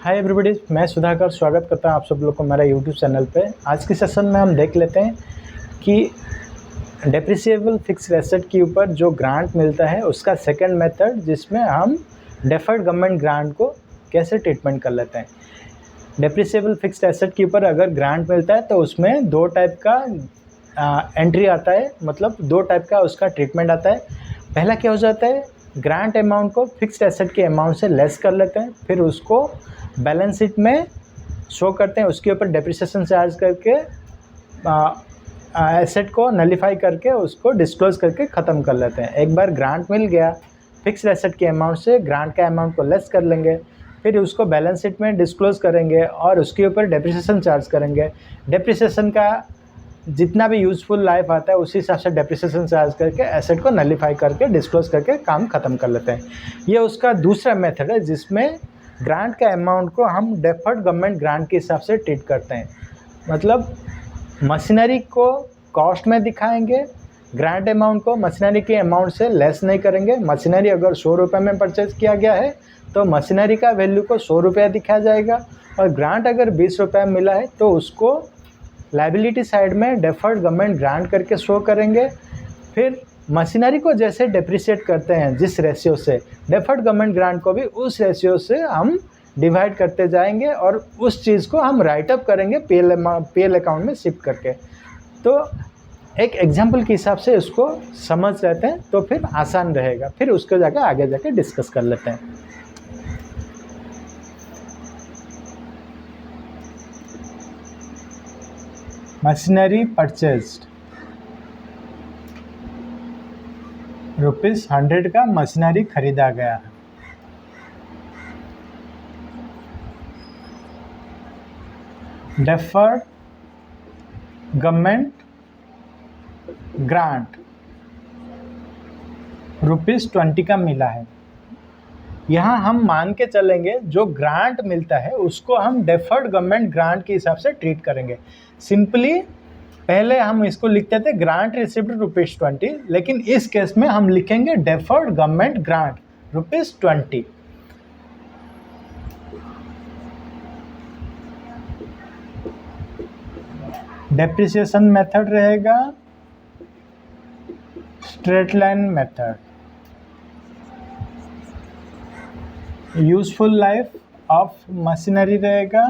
Hi everybody, मैं सुधाकर स्वागत करता हूं आप सब लोग को मेरा यूट्यूब चैनल पे। आज के सेशन में हम देख लेते हैं कि डेप्रिसिएबल फिक्स्ड एसेट के ऊपर जो ग्रांट मिलता है उसका सेकंड मेथड, जिसमें हम डेफर्ड गवर्नमेंट ग्रांट को कैसे ट्रीटमेंट कर लेते हैं। डेप्रिसिएबल फिक्स्ड एसेट के ऊपर अगर ग्रांट मिलता है तो उसमें दो टाइप का एंट्री आता है, मतलब दो टाइप का उसका ट्रीटमेंट आता है। पहला क्या हो जाता है, ग्रांट अमाउंट को फिक्स्ड एसेट के अमाउंट से लेस कर लेते हैं, फिर उसको बैलेंस शीट में शो करते हैं, उसके ऊपर डेप्रिसिएशन चार्ज करके एसेट को नलीफाई करके उसको डिस्क्लोज करके ख़त्म कर लेते हैं। एक बार ग्रांट मिल गया, फिक्स्ड एसेट के अमाउंट से ग्रांट का अमाउंट को लेस कर लेंगे, फिर उसको बैलेंस शीट में डिस्क्लोज करेंगे और उसके ऊपर डेप्रिसिएशन चार्ज करेंगे। डेप्रिसिएशन का जितना भी यूज़फुल लाइफ आता है उसी हिसाब से डेप्रिसिएशन चार्ज करके एसेट को नलीफाई करके डिस्क्लोज करके काम ख़त्म कर लेते हैं। ये उसका दूसरा मेथड है, जिसमें ग्रांट का अमाउंट को हम डेफर्ड गवर्नमेंट ग्रांट के हिसाब से ट्रीट करते हैं। मतलब मशीनरी को कॉस्ट में दिखाएंगे, ग्रांट अमाउंट को मशीनरी के अमाउंट से लेस नहीं करेंगे। मशीनरी अगर 100 रुपये में परचेज किया गया है तो मशीनरी का वैल्यू को 100 रुपया दिखाया जाएगा, और ग्रांट अगर 20 रुपये में मिला है तो उसको लाइबिलिटी साइड में डेफर्ड गवर्नमेंट ग्रांट करके शो करेंगे। फिर मशीनरी को जैसे डेप्रिशिएट करते हैं जिस रेशियो से, डेफर्ड गवर्नमेंट ग्रांट को भी उस रेशियो से हम डिवाइड करते जाएंगे और उस चीज़ को हम राइट अप करेंगे पीएल अकाउंट में शिफ्ट करके। तो एक एग्जांपल के हिसाब से उसको समझ लेते हैं तो फिर आसान रहेगा, फिर उसको जाकर आगे जाके डिस्कस कर लेते हैं। मशीनरी परचेज्ड, ₹100 का मशीनरी खरीदा गया है। डेफर्ड गवर्नमेंट ग्रांट ₹20 का मिला है। यहाँ हम मान के चलेंगे जो ग्रांट मिलता है उसको हम डेफर्ड गवर्नमेंट ग्रांट के हिसाब से ट्रीट करेंगे। सिंपली पहले हम इसको लिखते थे ग्रांट रिसिव्ड ₹20, लेकिन इस केस में हम लिखेंगे deferred government grant ₹20। Depreciation method रहेगा straight line method. Useful life of machinery रहेगा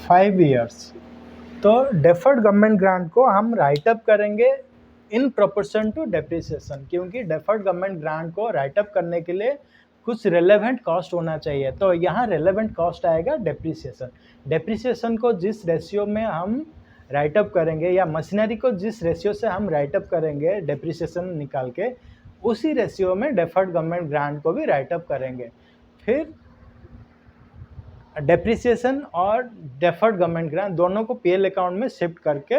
5 इयर्स। तो डेफर्ड गवर्नमेंट ग्रांट को हम राइट अप करेंगे इन प्रोपोर्शन टू डेप्रिसिएशन, क्योंकि डेफर्ड गवर्नमेंट ग्रांट को राइट अप करने के लिए कुछ रेलेवेंट कॉस्ट होना चाहिए। तो यहाँ रेलेवेंट कॉस्ट आएगा डेप्रिसिएशन। डेप्रिसिएशन को जिस रेशियो में हम राइट अप करेंगे, या मशीनरी को जिस रेशियो से हम राइट अप करेंगे डेप्रिसिएशन निकाल के, उसी रेशियो में डेफर्ड गवर्नमेंट ग्रांट को भी राइट अप करेंगे। फिर डेप्रिसिएशन और डेफर्ड गवर्नमेंट ग्रांट दोनों को पीएल अकाउंट में शिफ्ट करके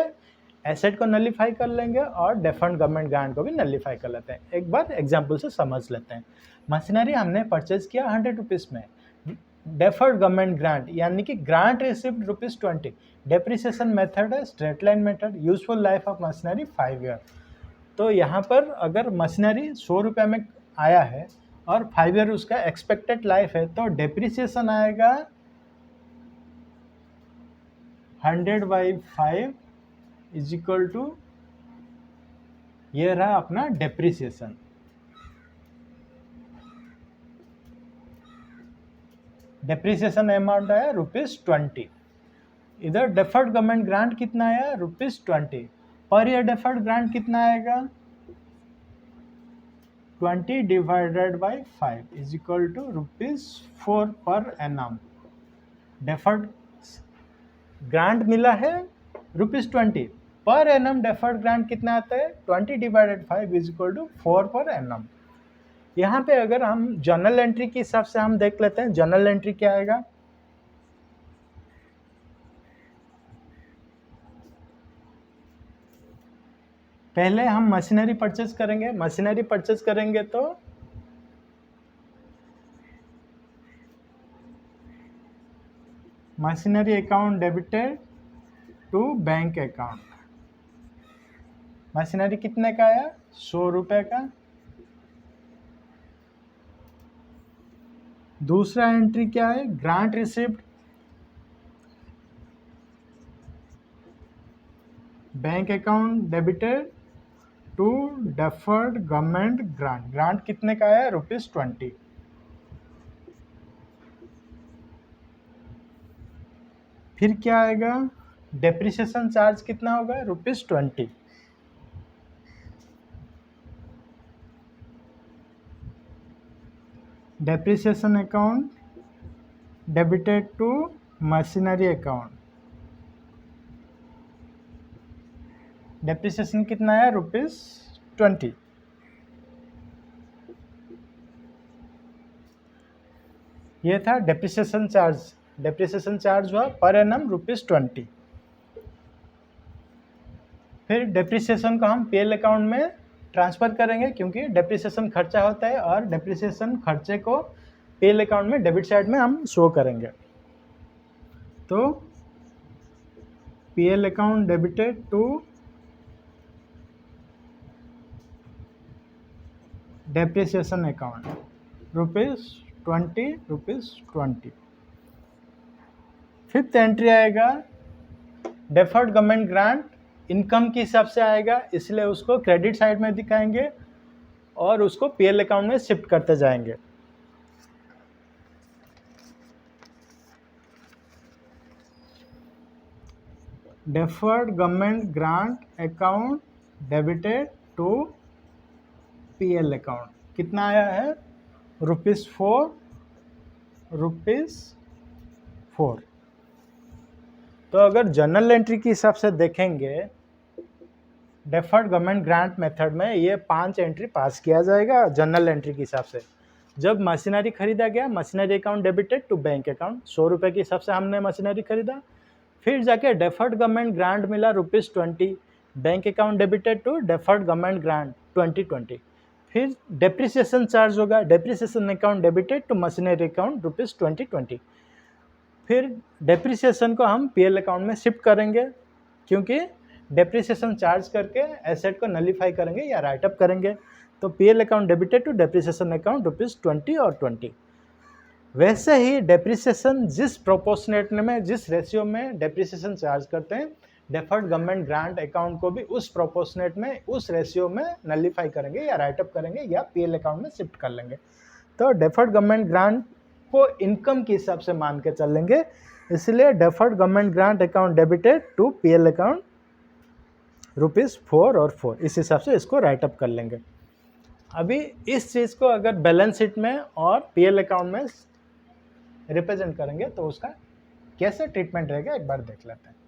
एसेट को नलीफाई कर लेंगे और डेफर्ड गवर्नमेंट ग्रांट को भी नलीफाई कर लेते हैं। एक बार एग्जांपल से समझ लेते हैं। मशीनरी हमने परचेज किया ₹100 में, डेफर्ड गवर्नमेंट ग्रांट यानी कि ग्रांट रिसिव्ड ₹20। डेप्रिसिएशन मेथड है straight line method. Useful life of machinery 5 year. तो यहाँ पर अगर मशीनरी 100 रुपये में आया है और 5 ईयर उसका एक्सपेक्टेड लाइफ है, तो डेप्रिसिएशन आएगा 100/5 इज इक्वल टू, ये रहा अपना डेप्रिसिएशन। डेप्रिसिएशन अमाउंट आया ₹20। इधर डेफर्ड गवर्नमेंट ग्रांट कितना आया, ₹20। पर ईयर डेफर्ड ग्रांट कितना आएगा, 20/5 is equal to ₹4 per annum. Deferred grant मिला है ₹20 पर एनम। डेफर्ड ग्रांट कितना आता है, 20/5 is equal to 4 per annum. यहाँ पे अगर हम जर्नल एंट्री के हिसाब से हम देख लेते हैं, जर्नल एंट्री क्या आएगा। पहले हम मशीनरी परचेज करेंगे। मशीनरी परचेज करेंगे तो machinery account debited to bank account. Machinery कितने का आया, 100 रुपये का। दूसरा एंट्री क्या है, grant receipt, bank account debited to deferred government grant. Grant कितने का है, ₹20। फिर क्या आएगा, डेप्रिसिएशन चार्ज कितना होगा, ₹20। Depreciation account debited to machinery account, depreciation कितना है, ₹20। ये था डेप्रिसिएशन चार्ज। डेप्रिसिएशन चार्ज हुआ पर एनम ₹20। फिर डेप्रिसिएशन को हम पीएल अकाउंट में ट्रांसफ़र करेंगे, क्योंकि डेप्रिसिएशन खर्चा होता है और डेप्रिसिएशन खर्चे को पीएल अकाउंट में डेबिट साइड में हम शो करेंगे। तो PL account debited to depreciation account ₹20। Fifth entry आएगा, डेफर्ड गवर्नमेंट ग्रांट इनकम के हिसाब से आएगा, इसलिए उसको क्रेडिट साइड में दिखाएंगे और उसको पीएल अकाउंट में शिफ्ट करते जाएंगे। Deferred government grant account debited to PL account कितना आया है, ₹4। तो अगर जर्नल एंट्री के हिसाब से देखेंगे, डेफर्ड गवर्नमेंट ग्रांट मेथड में ये 5 एंट्री पास किया जाएगा जर्नल एंट्री के हिसाब से। जब मशीनरी खरीदा गया, machinery account debited to bank account, ₹100 के हिसाब से हमने मशीनरी खरीदा। फिर जाके डेफर्ड गवर्नमेंट ग्रांट मिला ₹20, bank account debited to deferred government grant 2020। फिर डेप्रिसिएशन चार्ज होगा, depreciation account debited to machinery account ₹2020। फिर डेप्रिसिएशन को हम पीएल अकाउंट में शिफ्ट करेंगे, क्योंकि डेप्रिसिएशन चार्ज करके एसेट को नलीफाई करेंगे या राइट अप करेंगे। तो PL account debited to depreciation account ₹20 और 20। वैसे ही डेप्रिसिएशन जिस प्रोपोर्शनेट में, जिस रेशियो में डेप्रिसिएशन चार्ज करते हैं, डेफर्ड गवर्नमेंट ग्रांट अकाउंट को भी उस प्रोपोर्शनेट में, उस रेशियो में नलीफाई करेंगे या राइट अप करेंगे या पीएल अकाउंट में शिफ्ट कर लेंगे। तो डेफर्ड गवर्नमेंट ग्रांट को इनकम के हिसाब से मान के चल लेंगे, इसलिए deferred government grant account debited to PL account ₹4 और 4, इस हिसाब से इसको राइट अप कर लेंगे। अभी इस चीज़ को अगर बैलेंस शीट में और पीएल अकाउंट में रिप्रेजेंट करेंगे तो उसका कैसे ट्रीटमेंट रहेगा एक बार देख लेते हैं।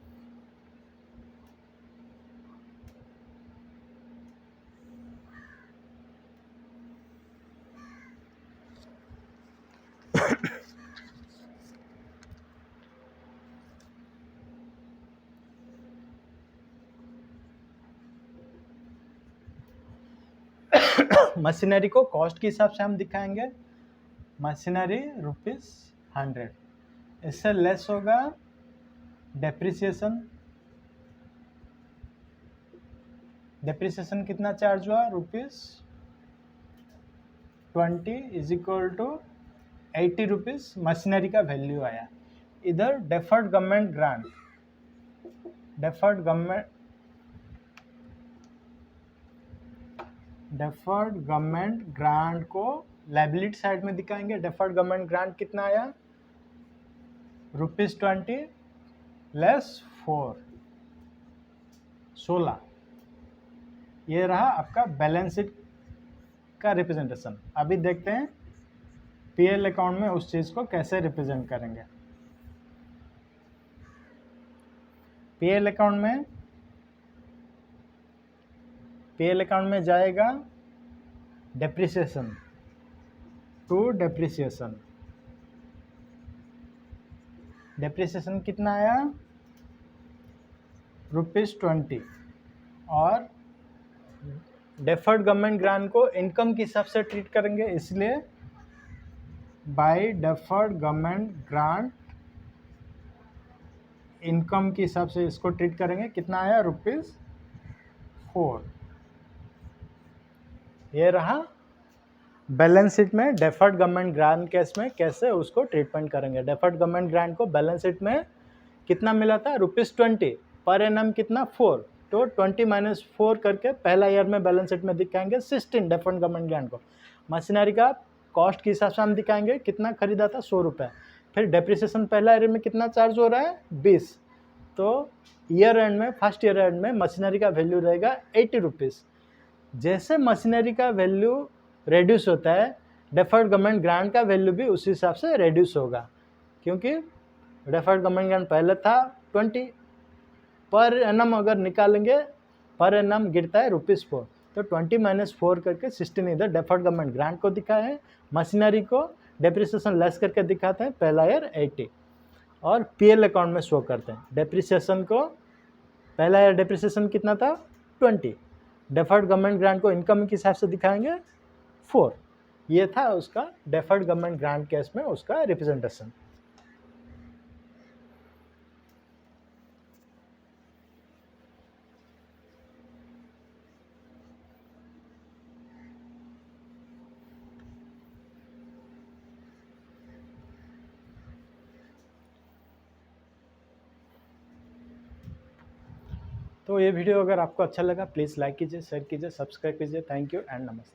मशीनरी को कॉस्ट के हिसाब से हम दिखाएंगे, मशीनरी ₹100, इससे लेस होगा डेप्रिसिएशन। डेप्रिसिएशन कितना चार्ज हुआ, ₹20 इज इक्वल टू ₹80 मशीनरी का वैल्यू आया। इधर deferred government grant, deferred government grant को लायबिलिटी साइड में दिखाएंगे। डेफर्ड गवर्नमेंट ग्रांट कितना आया, ₹20 लेस 4, 16। ये रहा आपका बैलेंस शीट का रिप्रेजेंटेशन। अभी देखते हैं पीएल अकाउंट में उस चीज़ को कैसे रिप्रेजेंट करेंगे। पीएल अकाउंट में जाएगा डेप्रिसिएशन टू डेप्रिसिएशन। डेप्रिसिएशन कितना आया, ₹20, और डेफर्ड गवर्नमेंट ग्रांट को इनकम के हिसाब से ट्रीट करेंगे, इसलिए by deferred government grant income के हिसाब से इसको ट्रीट करेंगे। कितना आया, ₹4। ये रहा बैलेंस शीट में डेफर्ड गवर्नमेंट ग्रांट केस में कैसे उसको ट्रीटमेंट करेंगे। डेफर्ड गवर्नमेंट ग्रांट को बैलेंस शीट में कितना मिला था, ₹20 पर एनम कितना 4, तो 20 - 4 करके पहला ईयर में बैलेंस शीट में दिखाएंगे 16 डेफर्ड गवर्नमेंट ग्रांट को। मशीनरी का कॉस्ट के हिसाब से हम दिखाएंगे कितना खरीदा था, ₹100। फिर डेप्रिसिएशन पहला ईयर में कितना चार्ज हो रहा है, 20। तो ईयर एंड में, फर्स्ट ईयर एंड में मशीनरी का वैल्यू रहेगा ₹80। जैसे मशीनरी का वैल्यू रेड्यूस होता है, डेफर्ड गवर्नमेंट ग्रांट का वैल्यू भी उसी हिसाब से रेड्यूस होगा, क्योंकि डेफर्ड गवर्नमेंट ग्रांट पहले था 20 पर एनम। अगर निकालेंगे पर एनम गिरता है ₹4, तो 20 - 4 करके 16 इधर डेफर्ड गवर्नमेंट ग्रांट को दिखाए हैं, मशीनरी को डेप्रिसिएशन लेस करके दिखाते हैं, पहला ईयर 80 और पीएल अकाउंट में शो करते हैं। डेप्रिसिएशन को पहला ईयर डेप्रिसिएशन कितना था, 20, डेफर्ड गवर्नमेंट ग्रांट को इनकम के हिसाब से दिखाएंगे 4। ये था उसका डेफर्ड गवर्नमेंट ग्रांट केस में उसका रिप्रेजेंटेशन। तो ये वीडियो अगर आपको अच्छा लगा प्लीज़ लाइक कीजिए, शेयर कीजिए, सब्सक्राइब कीजिए। थैंक यू एंड नमस्ते।